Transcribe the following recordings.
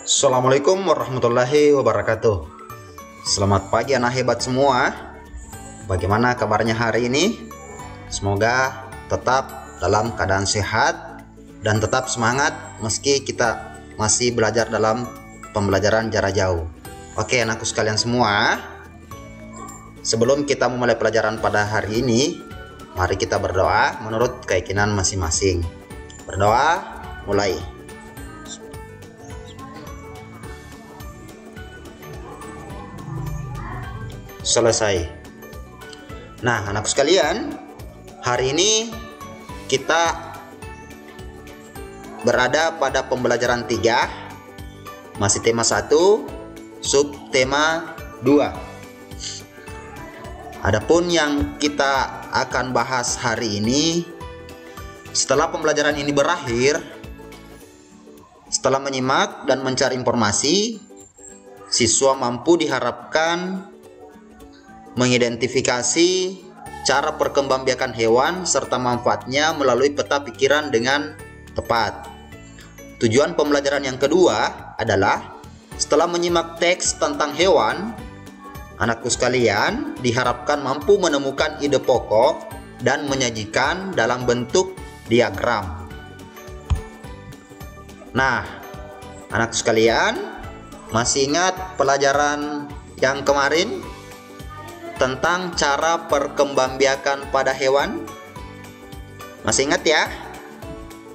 Assalamualaikum warahmatullahi wabarakatuh. Selamat pagi anak hebat semua. Bagaimana kabarnya hari ini? Semoga tetap dalam keadaan sehat dan tetap semangat meski kita masih belajar dalam pembelajaran jarak jauh. Oke anakku sekalian semua, sebelum kita memulai pelajaran pada hari ini, mari kita berdoa menurut keyakinan masing-masing. Berdoa, mulai. Selesai. Nah anakku sekalian, hari ini kita berada pada pembelajaran 3, masih tema 1, subtema 2. Adapun yang kita akan bahas hari ini, setelah pembelajaran ini berakhir, setelah menyimak dan mencari informasi, siswa mampu diharapkan mengidentifikasi cara perkembangbiakan hewan serta manfaatnya melalui peta pikiran dengan tepat. Tujuan pembelajaran yang kedua adalah setelah menyimak teks tentang hewan, anakku sekalian diharapkan mampu menemukan ide pokok dan menyajikan dalam bentuk diagram. Nah, anakku sekalian, masih ingat pelajaran yang kemarin tentang cara perkembangbiakan pada hewan? Masih ingat ya?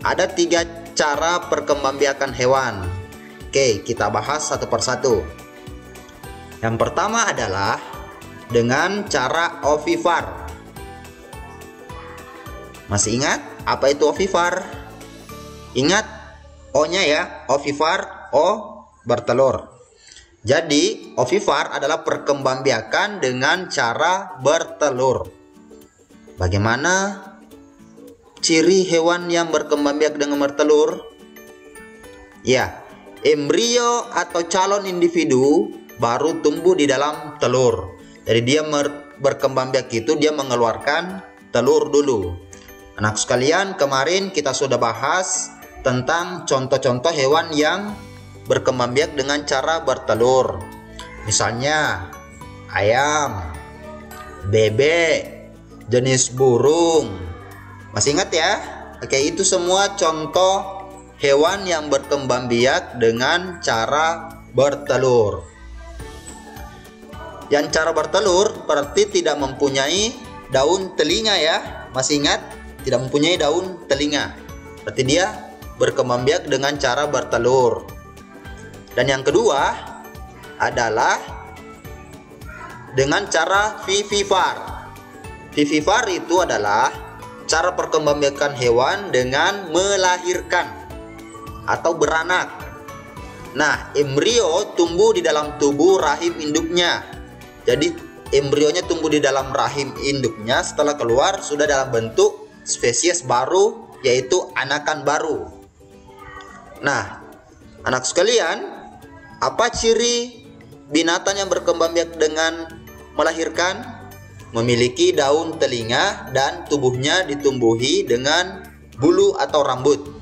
Ada 3 cara perkembangbiakan hewan. Oke, kita bahas satu persatu. Yang pertama adalah dengan cara ovivar. Masih ingat apa itu ovivar? Ingat O-nya ya, ovivar, O bertelur. Jadi, ovivar adalah perkembangbiakan dengan cara bertelur. Bagaimana ciri hewan yang berkembangbiak dengan bertelur? Ya, embrio atau calon individu baru tumbuh di dalam telur. Jadi dia berkembangbiak itu dia mengeluarkan telur dulu. Anak sekalian, kemarin kita sudah bahas tentang contoh-contoh hewan yang berkembangbiak dengan cara bertelur. Misalnya ayam, bebek, jenis burung. Masih ingat ya? Oke, itu semua contoh hewan yang berkembangbiak dengan cara bertelur. Yang cara bertelur berarti tidak mempunyai daun telinga ya. Masih ingat? Tidak mempunyai daun telinga. Berarti dia berkembangbiak dengan cara bertelur. Dan yang kedua adalah dengan cara vivivar. Vivivar itu adalah cara perkembangbiakan hewan dengan melahirkan atau beranak. Nah, embrio tumbuh di dalam tubuh rahim induknya. Jadi, embrionya tumbuh di dalam rahim induknya, setelah keluar sudah dalam bentuk spesies baru, yaitu anakan baru. Nah, anak sekalian, apa ciri binatang yang berkembangbiak dengan melahirkan? Memiliki daun telinga dan tubuhnya ditumbuhi dengan bulu atau rambut.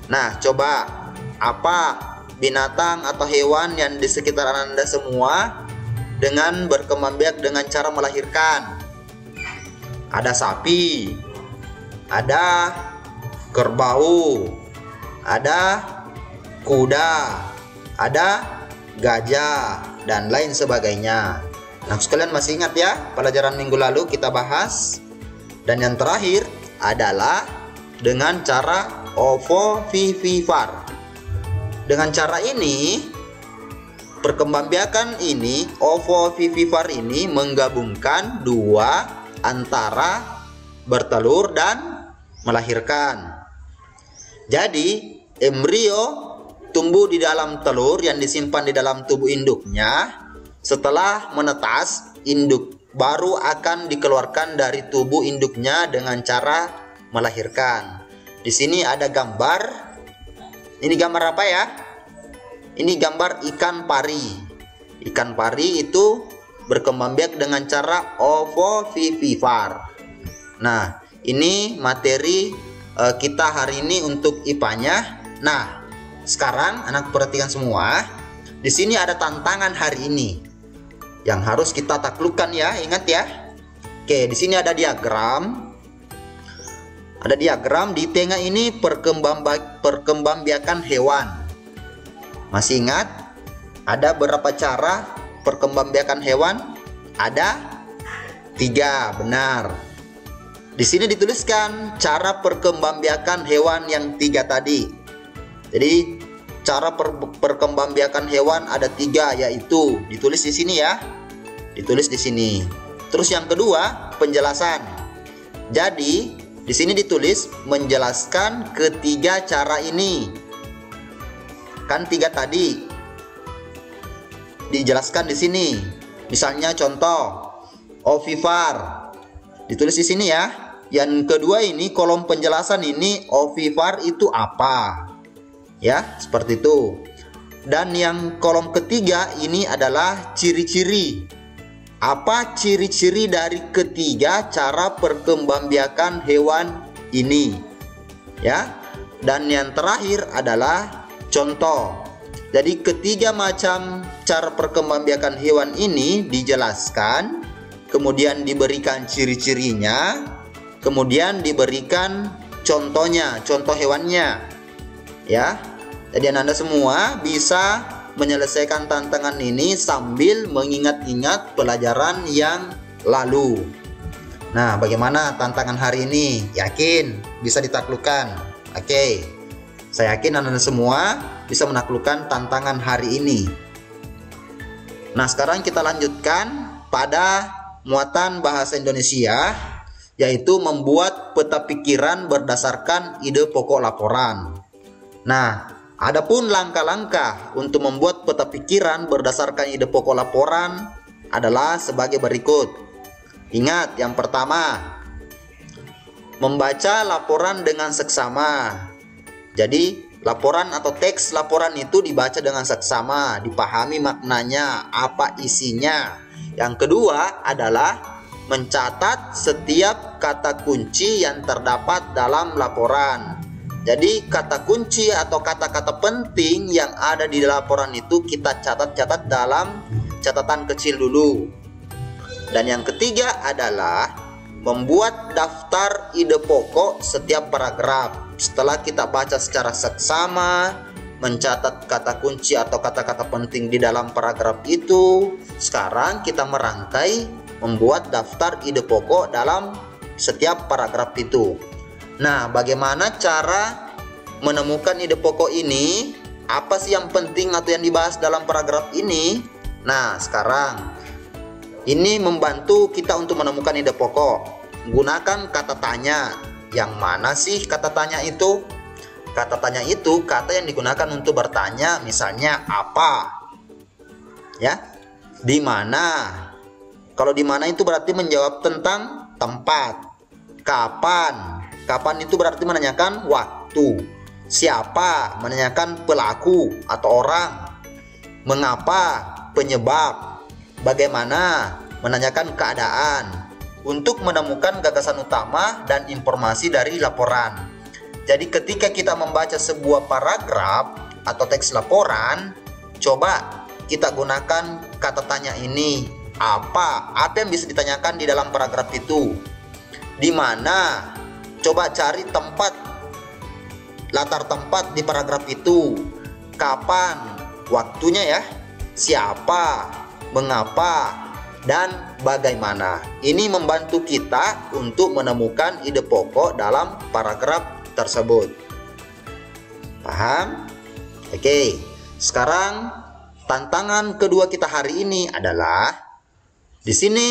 Nah, coba apa binatang atau hewan yang di sekitar Anda semua dengan berkembangbiak dengan cara melahirkan? Ada sapi, ada kerbau, ada kuda, ada gajah, dan lain sebagainya. Nah, sekalian masih ingat ya pelajaran minggu lalu kita bahas. Dan yang terakhir adalah dengan cara ovovivivar. Dengan cara ini, perkembangbiakan ini, ovovivivar ini menggabungkan dua antara bertelur dan melahirkan. Jadi, embrio tumbuh di dalam telur yang disimpan di dalam tubuh induknya. Setelah menetas, induk baru akan dikeluarkan dari tubuh induknya dengan cara melahirkan. Di sini ada gambar. Ini gambar apa ya? Ini gambar ikan pari. Ikan pari itu berkembangbiak dengan cara ovovivivar. Nah, ini materi kita hari ini untuk IPA-nya. Nah, Sekarang anak perhatikan semua. Di sini ada tantangan hari ini yang harus kita taklukkan ya, ingat ya. Oke, di sini ada diagram. Ada diagram di tengah ini perkembangbiakan hewan. Masih ingat? Ada berapa cara perkembangbiakan hewan? Ada 3, benar. Di sini dituliskan cara perkembangbiakan hewan yang 3 tadi. Jadi cara perkembangbiakan hewan ada 3, yaitu ditulis di sini ya. Ditulis di sini. Terus yang kedua, penjelasan. Jadi di sini ditulis menjelaskan ketiga cara ini. Kan 3 tadi dijelaskan di sini. Misalnya contoh ovipar. Ditulis di sini ya. Yang kedua ini kolom penjelasan ini ovipar itu apa? Ya, seperti itu. Dan yang kolom ketiga ini adalah ciri-ciri. Apa ciri-ciri dari ketiga cara perkembangbiakan hewan ini? Ya. Dan yang terakhir adalah contoh. Jadi ketiga macam cara perkembangbiakan hewan ini dijelaskan, kemudian diberikan ciri-cirinya, kemudian diberikan contohnya, contoh hewannya. Ya. Jadi Anda semua bisa menyelesaikan tantangan ini sambil mengingat-ingat pelajaran yang lalu. Nah, bagaimana tantangan hari ini? Yakin bisa ditaklukkan? Oke. Saya yakin Anda semua bisa menaklukkan tantangan hari ini. Nah, sekarang kita lanjutkan pada muatan bahasa Indonesia, yaitu membuat peta pikiran berdasarkan ide pokok laporan. Nah, adapun langkah-langkah untuk membuat peta pikiran berdasarkan ide pokok laporan adalah sebagai berikut. Ingat, yang pertama, membaca laporan dengan seksama. Jadi, laporan atau teks laporan itu dibaca dengan seksama, dipahami maknanya, apa isinya. Yang kedua adalah mencatat setiap kata kunci yang terdapat dalam laporan. Jadi kata kunci atau kata-kata penting yang ada di laporan itu kita catat-catat dalam catatan kecil dulu. Dan yang ketiga adalah membuat daftar ide pokok setiap paragraf. Setelah kita baca secara seksama, mencatat kata kunci atau kata-kata penting di dalam paragraf itu, sekarang kita merangkai membuat daftar ide pokok dalam setiap paragraf itu. Nah, bagaimana cara menemukan ide pokok ini? Apa sih yang penting atau yang dibahas dalam paragraf ini? Nah, sekarang ini membantu kita untuk menemukan ide pokok. Gunakan kata tanya. Yang mana sih kata tanya itu? Kata tanya itu kata yang digunakan untuk bertanya, misalnya apa? Ya, di mana? Kalau di mana itu berarti menjawab tentang tempat. Kapan? Kapan itu berarti menanyakan waktu. Siapa? Menanyakan pelaku atau orang. Mengapa? Penyebab. Bagaimana? Menanyakan keadaan. Untuk menemukan gagasan utama dan informasi dari laporan. Jadi ketika kita membaca sebuah paragraf atau teks laporan, coba kita gunakan kata tanya ini. Apa yang bisa ditanyakan di dalam paragraf itu? Di mana? Coba cari tempat, latar tempat di paragraf itu. Kapan? Waktunya ya. Siapa? Mengapa? Dan bagaimana. Ini membantu kita untuk menemukan ide pokok dalam paragraf tersebut. Paham? Oke. Sekarang tantangan kedua kita hari ini adalah di sini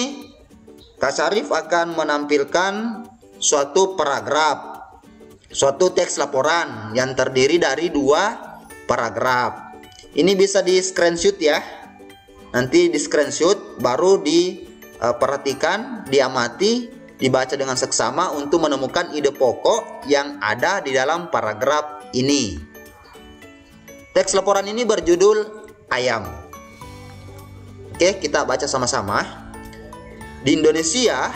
Kak Syarif akan menampilkan suatu paragraf, suatu teks laporan yang terdiri dari 2 paragraf. Ini bisa di screenshot ya. Nanti di screenshot baru diperhatikan, diamati, dibaca dengan seksama untuk menemukan ide pokok yang ada di dalam paragraf ini. Teks laporan ini berjudul ayam. Oke, kita baca sama-sama. Di Indonesia,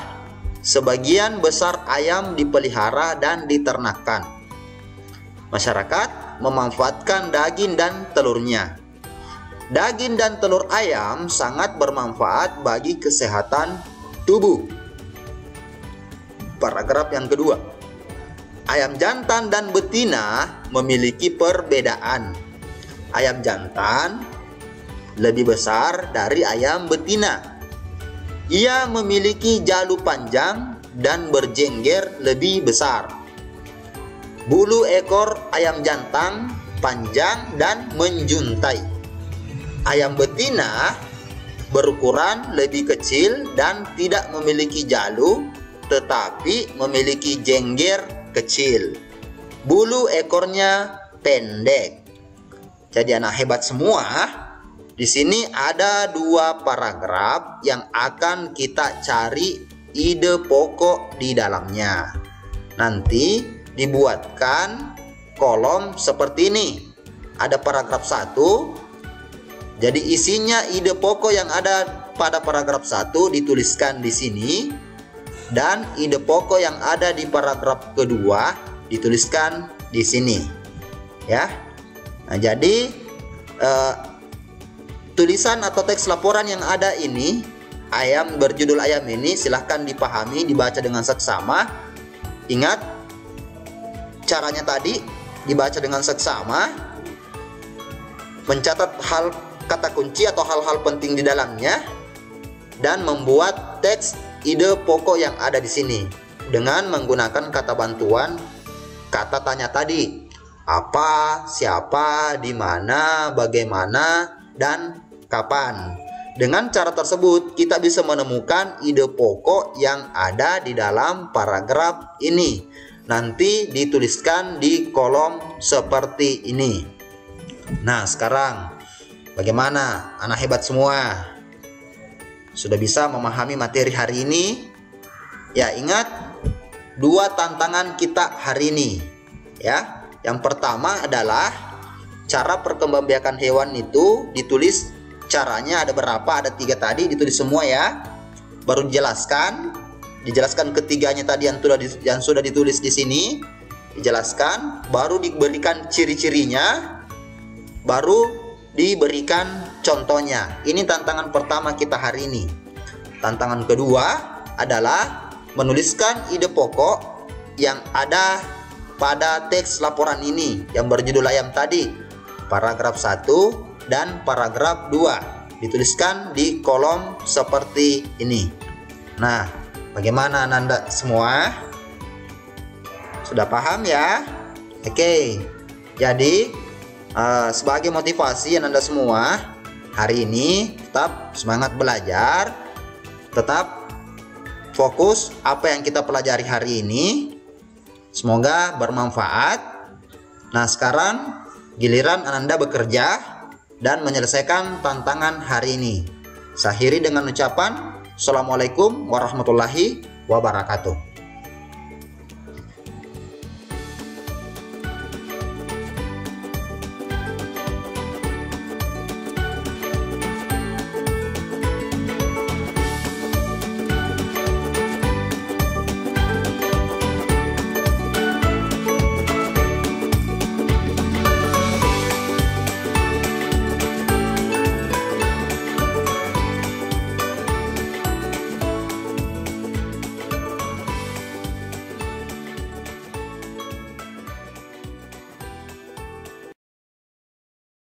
sebagian besar ayam dipelihara dan diternakan. Masyarakat memanfaatkan daging dan telurnya. Daging dan telur ayam sangat bermanfaat bagi kesehatan tubuh. Paragraf yang kedua. Ayam jantan dan betina memiliki perbedaan. Ayam jantan lebih besar dari ayam betina. Ia memiliki jalu panjang dan berjengger lebih besar. Bulu ekor ayam jantan panjang dan menjuntai. Ayam betina berukuran lebih kecil dan tidak memiliki jalu, tetapi memiliki jengger kecil. Bulu ekornya pendek. Jadi anak hebat semua. Di sini ada 2 paragraf yang akan kita cari ide pokok di dalamnya. Nanti dibuatkan kolom seperti ini. Ada paragraf 1. Jadi isinya ide pokok yang ada pada paragraf 1 dituliskan di sini, dan ide pokok yang ada di paragraf kedua dituliskan di sini. Ya. Nah, jadi tulisan atau teks laporan yang ada ini, ayam berjudul ayam ini, silahkan dipahami, dibaca dengan seksama. Ingat caranya tadi, dibaca dengan seksama, mencatat hal kata kunci atau hal-hal penting di dalamnya, dan membuat teks ide pokok yang ada di sini dengan menggunakan kata bantuan kata tanya tadi. Apa, siapa, di mana, bagaimana, dan kapan. Dengan cara tersebut kita bisa menemukan ide pokok yang ada di dalam paragraf ini. Nanti dituliskan di kolom seperti ini. Nah, sekarang bagaimana anak hebat semua? Sudah bisa memahami materi hari ini? Ya, ingat 2 tantangan kita hari ini. Ya, yang pertama adalah cara perkembangbiakan hewan itu ditulis. Caranya ada berapa? Ada 3 tadi, ditulis semua ya. Baru dijelaskan ketiganya tadi yang sudah ditulis di sini, dijelaskan, baru diberikan ciri-cirinya, baru diberikan contohnya. Ini tantangan pertama kita hari ini. Tantangan kedua adalah menuliskan ide pokok yang ada pada teks laporan ini yang berjudul ayam tadi, paragraf 1 dan paragraf 2, dituliskan di kolom seperti ini. Nah, bagaimana Anda semua? Sudah paham ya? Oke. Jadi sebagai motivasi Anda semua, hari ini tetap semangat belajar, tetap fokus apa yang kita pelajari hari ini. Semoga bermanfaat. Nah, sekarang giliran Anda bekerja dan menyelesaikan tantangan hari ini. Saya akhiri dengan ucapan Assalamualaikum warahmatullahi wabarakatuh.